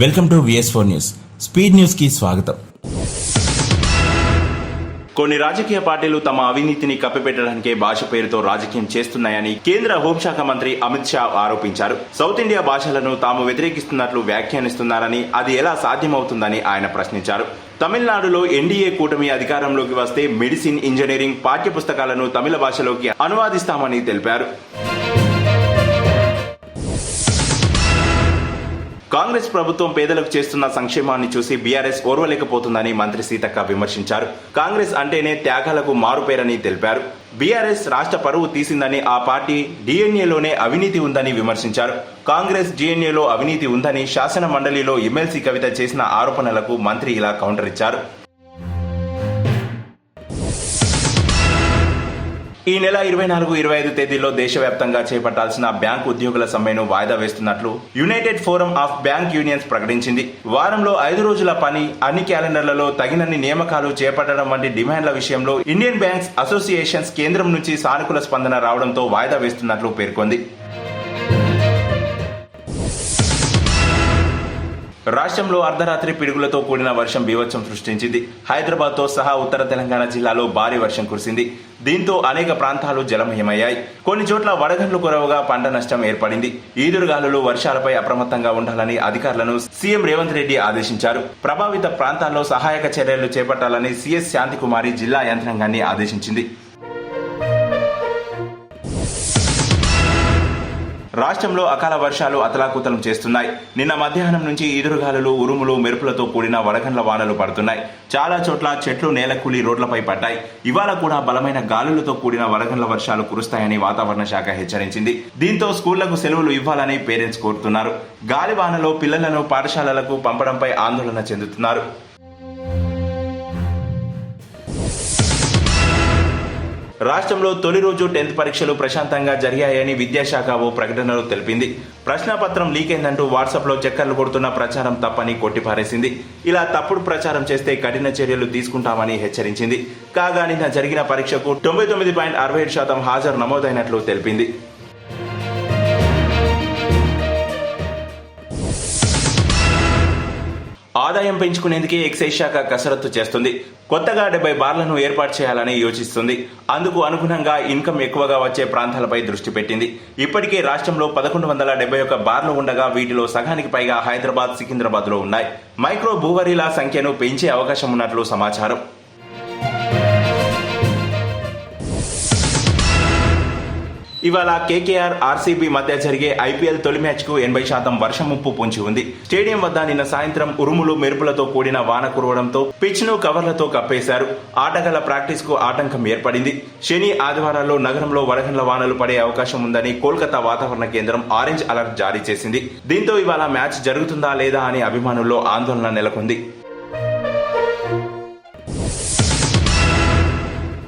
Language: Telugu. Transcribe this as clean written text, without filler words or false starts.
Welcome to VS4 news. Speed news కి స్వాగతం. కొన్ని రాజకీయ పార్టీలు తమ అవినీతిని కప్పిపెట్టడానికే భాష పేరుతో రాజకీయం చేస్తున్నాయని కేంద్ర హోంశాఖ మంత్రి అమిత్ షా ఆరోపించారు. సౌత్ ఇండియా భాషలను తాము వ్యతిరేకిస్తున్నట్లు వ్యాఖ్యానిస్తున్నారని అది ఎలా సాధ్యమవుతుందని ఆయన ప్రశ్నించారు. తమిళనాడులో ఎన్డీఏ కూటమి అధికారంలోకి వస్తే మెడిసిన్, ఇంజనీరింగ్ పాఠ్యపుస్తకాలను తమిళ భాషలోకి అనువాదిస్తామని తెలిపారు. కాంగ్రెస్ ప్రభుత్వం పేదలకు చేస్తున్న సంక్షేమాన్ని చూసి బీఆర్ఎస్ ఓర్వలేకపోతుందని మంత్రి సీతక్క విమర్శించారు. కాంగ్రెస్ అంటేనే త్యాగాలకు మారుపేరని తెలిపారు. బీఆర్ఎస్ రాష్ట్ర పరువు తీసిందని, ఆ పార్టీ డిఎన్ఏలోనే అవినీతి ఉందని విమర్శించారు. కాంగ్రెస్ డిఎన్ఏలో అవినీతి ఉందని శాసన మండలిలో ఎమ్మెల్సీ కవిత చేసిన ఆరోపణలకు మంత్రి ఇలా కౌంటర్ ఇచ్చారు. ఈ నెల 24, 25 తేదీల్లో దేశవ్యాప్తంగా చేపట్టాల్సిన బ్యాంకు ఉద్యోగుల సమ్మెను వాయిదా వేస్తున్నట్లు United forum of bank unions ప్రకటించింది. వారంలో 5 రోజుల పని, అన్ని క్యాలెండర్లలో తగినన్ని నియామకాలు చేపట్టడం వంటి డిమాండ్ల విషయంలో ఇండియన్ బ్యాంక్స్ అసోసియేషన్స్ కేంద్రం నుంచి సానుకూల స్పందన రావడంతో వాయిదా వేస్తున్నట్లు పేర్కొంది. రాష్ట్రంలో అర్ధరాత్రి పిడుగులతో కూడిన వర్షం బీభత్సం సృష్టించింది. హైదరాబాద్ తో సహా ఉత్తర తెలంగాణ జిల్లాలో భారీ వర్షం కురిసింది. దీంతో అనేక ప్రాంతాలు జలమయమయ్యాయి. కొన్ని చోట్ల వడగండ్లు కురవగా పంట నష్టం ఏర్పడింది. ఈదురుగాలులు, వర్షాలపై అప్రమత్తంగా ఉండాలని అధికారులను సీఎం రేవంత్ రెడ్డి ఆదేశించారు. ప్రభావిత ప్రాంతాల్లో సహాయక చర్యలు చేపట్టాలని సీఎస్ శాంతికుమారి జిల్లా యంత్రాంగాన్ని ఆదేశించింది. రాష్ట్రంలో అకాల వర్షాలు అతలాకుతలం చేస్తున్నాయి. నిన్న మధ్యాహ్నం నుంచి ఈదురుగాలులు, ఉరుములు, మెరుపులతో కూడిన వడగండ్ల వానలు పడుతున్నాయి. చాలా చోట్ల చెట్లు నేలకూలి రోడ్లపై పడ్డాయి. ఇవాళ కూడా బలమైన గాలులతో కూడిన వడగండ్ల వర్షాలు కురుస్తాయని వాతావరణ శాఖ హెచ్చరించింది. దీంతో స్కూళ్లకు సెలవులు ఇవ్వాలని పేరెంట్స్ కోరుతున్నారు. గాలివానలో పిల్లలను పాఠశాలలకు పంపడంపై ఆందోళన చెందుతున్నారు. రాష్ట్రంలో తొలి రోజు 10th పరీక్షలు ప్రశాంతంగా జరిగాయని విద్యాశాఖ ఓ ప్రకటనలో తెలిపింది. ప్రశ్నాపత్రం లీక్ అయిందంటూ వాట్సాప్ లో చక్కర్లు కొడుతున్న ప్రచారం తప్పని కొట్టిపారేసింది. ఇలా తప్పుడు ప్రచారం చేస్తే కఠిన చర్యలు తీసుకుంటామని హెచ్చరించింది. కాగా నిన్న జరిగిన పరీక్షకు 99.67% హాజరు నమోదైనట్లు తెలిపింది. ఆదాయం పెంచుకునేందుకే ఎక్సైజ్ శాఖ కసరత్తు చేస్తుంది. కొత్తగా 70 బార్లను ఏర్పాటు చేయాలని యోచిస్తుంది. అందుకు అనుగుణంగా ఇన్కమ్ ఎక్కువగా వచ్చే ప్రాంతాలపై దృష్టి పెట్టింది. ఇప్పటికే రాష్ట్రంలో 1171 బార్లు ఉండగా వీటిలో సగానికి పైగా హైదరాబాద్, సికింద్రాబాద్ లో ఉన్నాయి. మైక్రో బ్రూవరీల సంఖ్యను పెంచే అవకాశం ఉన్నట్లు సమాచారం. ఇవాళ కేకేఆర్, ఆర్సీబీ మధ్య జరిగే ఐపీఎల్ తొలి మ్యాచ్ కు 80% వర్షం ముప్పు పొంచి ఉంది. స్టేడియం వద్ద నిన్న సాయంత్రం ఉరుములు, మెరుపులతో కూడిన వాన కురవడంతో పిచ్ ను కవర్లతో కప్పేశారు. ఆటగాళ్ల ప్రాక్టీస్ కు ఆటంకం ఏర్పడింది. శని, ఆదివారాల్లో నగరంలో వడగండ్ల వానలు పడే అవకాశం ఉందని కోల్కతా వాతావరణ కేంద్రం ఆరెంజ్ అలర్ట్ జారీ చేసింది. దీంతో ఇవాళ మ్యాచ్ జరుగుతుందా లేదా అని అభిమానుల్లో ఆందోళన నెలకొంది.